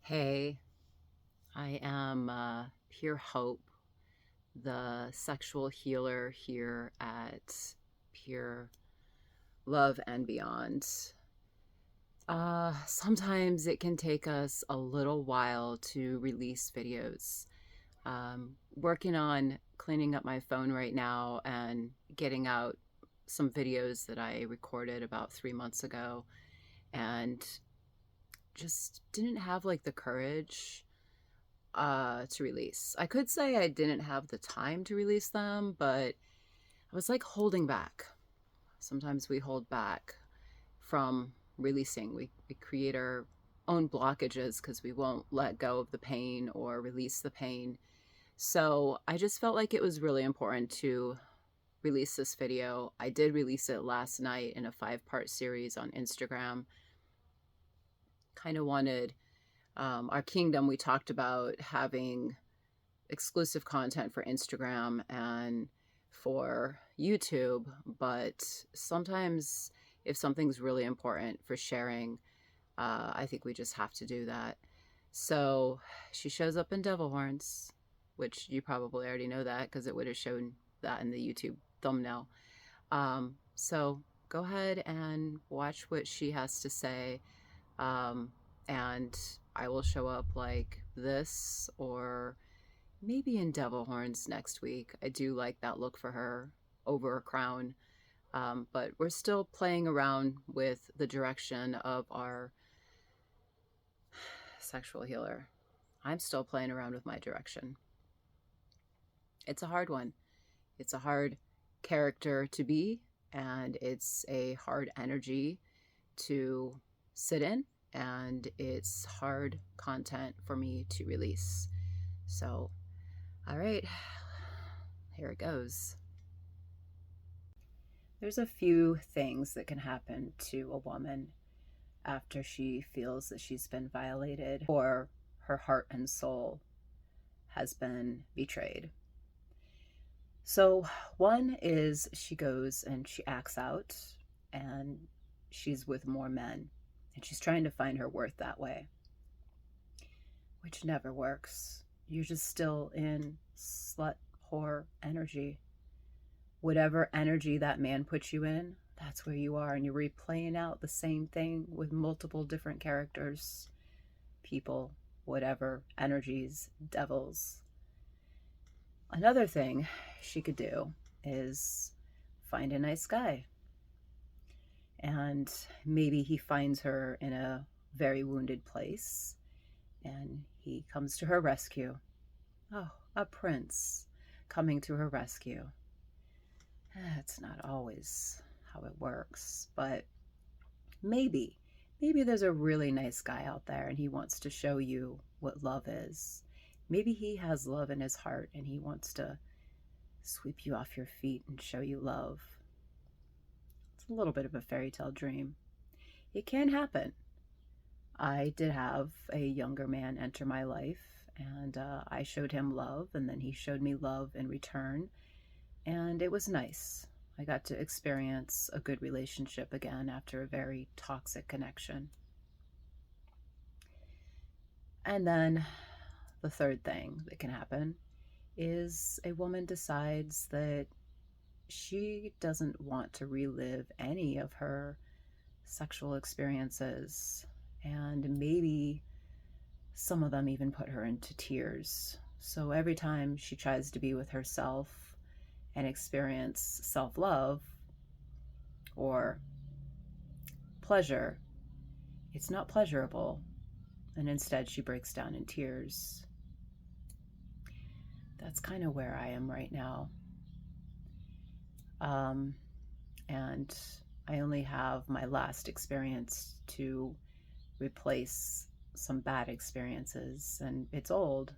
Hey, I am Pure Hope, the sexual healer here at Pure Love and Beyond. Sometimes it can take us a little while to release videos. Working on cleaning up my phone right now and getting out some videos that I recorded about 3 months ago and just didn't have like the courage to release. I could say I didn't have the time to release them, but I was like holding back. Sometimes we hold back from releasing. We create our own blockages because we won't let go of the pain or release the pain. So I just felt like it was really important to release this video. I did release it last night in a 5-part series on Instagram. Kind of wanted our kingdom. We talked about having exclusive content for Instagram and for YouTube, but sometimes if something's really important for sharing, I think we just have to do that. So she shows up in devil horns, which you probably already know that because it would have shown that in the YouTube thumbnail. So go ahead and watch what she has to say. And I will show up like this or maybe in devil horns next week. I do like that look for her over a crown. But we're still playing around with the direction of our sexual healer. I'm still playing around with my direction. It's a hard one. It's a hard character to be, and it's a hard energy to sit in, and it's hard content for me to release. So, all right, here it goes. There's a few things that can happen to a woman after she feels that she's been violated or her heart and soul has been betrayed. So, one is she goes and she acts out and she's with more men and she's trying to find her worth that way, which never works. You're just still in slut whore energy. Whatever energy that man puts you in, that's where you are. And you're replaying out the same thing with multiple different characters, people, whatever, energies, devils. Another thing she could do is find a nice guy. And maybe he finds her in a very wounded place and he comes to her rescue. Oh, a prince coming to her rescue. That's not always how it works, but maybe there's a really nice guy out there and he wants to show you what love is. Maybe he has love in his heart and he wants to sweep you off your feet and show you love. It's a little bit of a fairy tale dream. It can happen. I did have a younger man enter my life, and I showed him love, and then he showed me love in return, and it was nice. I got to experience a good relationship again after a very toxic connection. And then the third thing that can happen is a woman decides that she doesn't want to relive any of her sexual experiences, and maybe some of them even put her into tears. So every time she tries to be with herself and experience self-love or pleasure, it's not pleasurable, and instead she breaks down in tears. That's kind of where I am right now. And I only have my last experience to replace some bad experiences, and it's old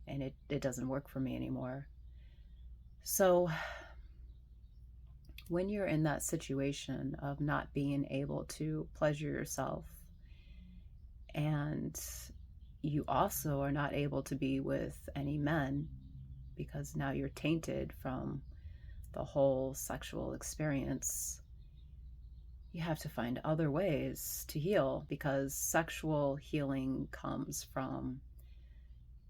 and it doesn't work for me anymore. So when you're in that situation of not being able to pleasure yourself, and you also are not able to be with any men because now you're tainted from the whole sexual experience, you have to find other ways to heal, because sexual healing comes from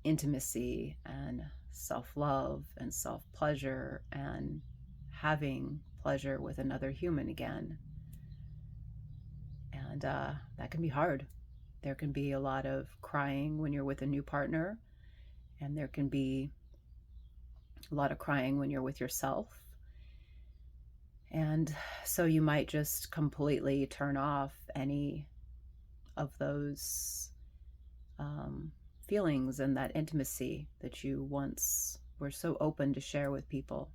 intimacy and self love and self pleasure and having pleasure with another human again. And that can be hard. There can be a lot of crying when you're with a new partner, and there can be a lot of crying when you're with yourself. And so you might just completely turn off any of those feelings and that intimacy that you once were so open to share with people.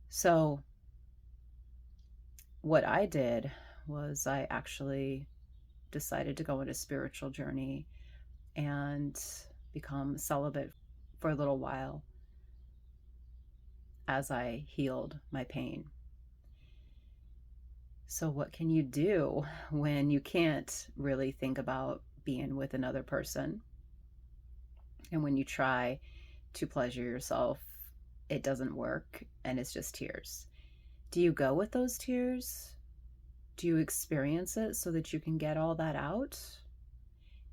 So, what I did was I actually decided to go on a spiritual journey and become celibate for a little while as I healed my pain. So, what can you do when you can't really think about being with another person? And when you try to pleasure yourself, it doesn't work and it's just tears. Do you go with those tears? Do you experience it so that you can get all that out?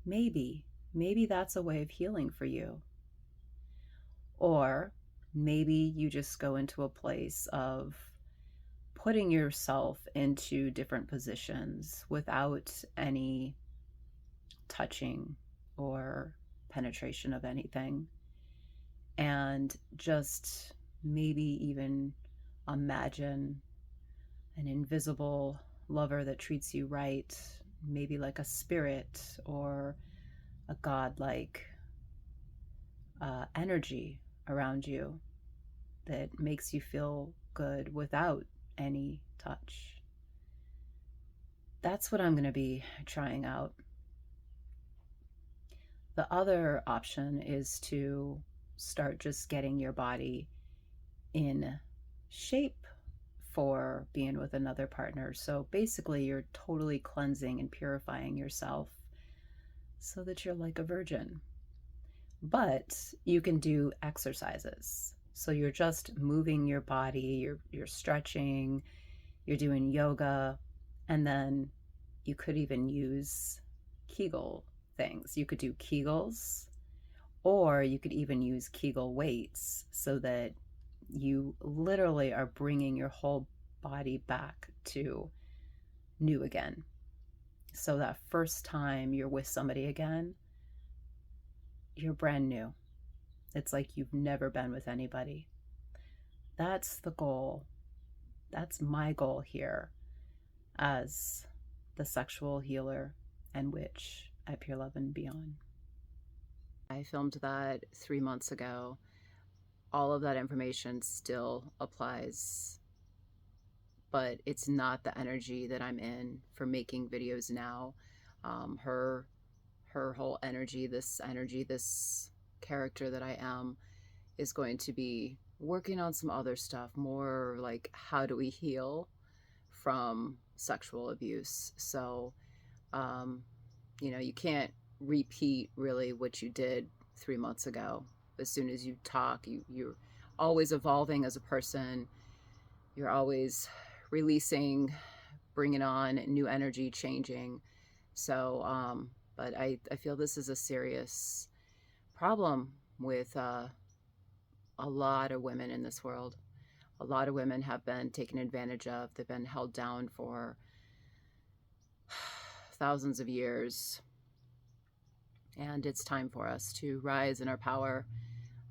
Maybe that's a way of healing for you. Or maybe you just go into a place of putting yourself into different positions without any touching or penetration of anything, and just maybe even imagine an invisible lover that treats you right, maybe like a spirit or a godlike energy around you that makes you feel good without any touch. That's what I'm going to be trying out. The other option is to start just getting your body in shape for being with another partner. So basically, you're totally cleansing and purifying yourself so that you're like a virgin. But you can do exercises. So you're just moving your body, you're stretching, you're doing yoga, and then you could even use Kegel things. You could do Kegels, or you could even use Kegel weights so that you literally are bringing your whole body back to new again. So that first time you're with somebody again, you're brand new. It's like you've never been with anybody. That's the goal. That's my goal here as the sexual healer and witch at Pure Love and Beyond. I filmed that 3 months ago. All of that information still applies, but it's not the energy that I'm in for making videos now. Her whole energy, this character that I am, is going to be working on some other stuff, more like how do we heal from sexual abuse. So, um, you can't repeat really what you did 3 months ago. As soon as you talk, you're always evolving as a person. You're always releasing, bringing on new energy, changing. So, but I feel this is a serious problem with a lot of women in this world. A lot of women have been taken advantage of. They've been held down for thousands of years. And it's time for us to rise in our power.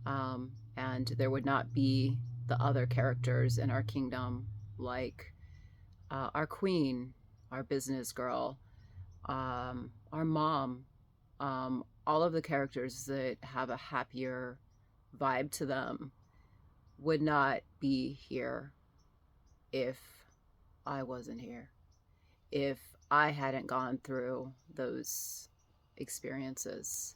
And there would not be the other characters in our kingdom, like our queen, our business girl, our mom, all of the characters that have a happier vibe to them would not be here if I wasn't here, if I hadn't gone through those experiences.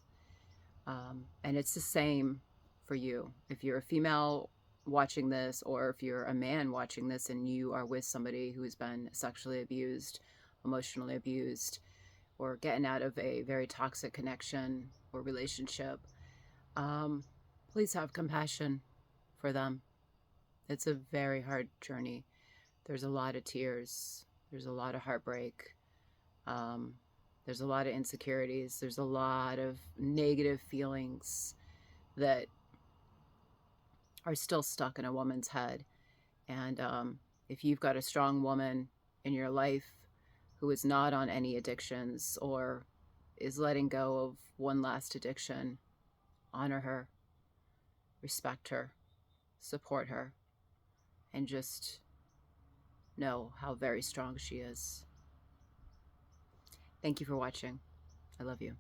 And it's the same for you. If you're a female watching this, or if you're a man watching this and you are with somebody who's been sexually abused, emotionally abused, or getting out of a very toxic connection or relationship, please have compassion for them. It's a very hard journey. There's a lot of tears. There's a lot of heartbreak. Um, there's a lot of insecurities. There's a lot of negative feelings that are still stuck in a woman's head. And if you've got a strong woman in your life who is not on any addictions or is letting go of one last addiction, honor her, respect her, support her, and just know how very strong she is. Thank you for watching. I love you.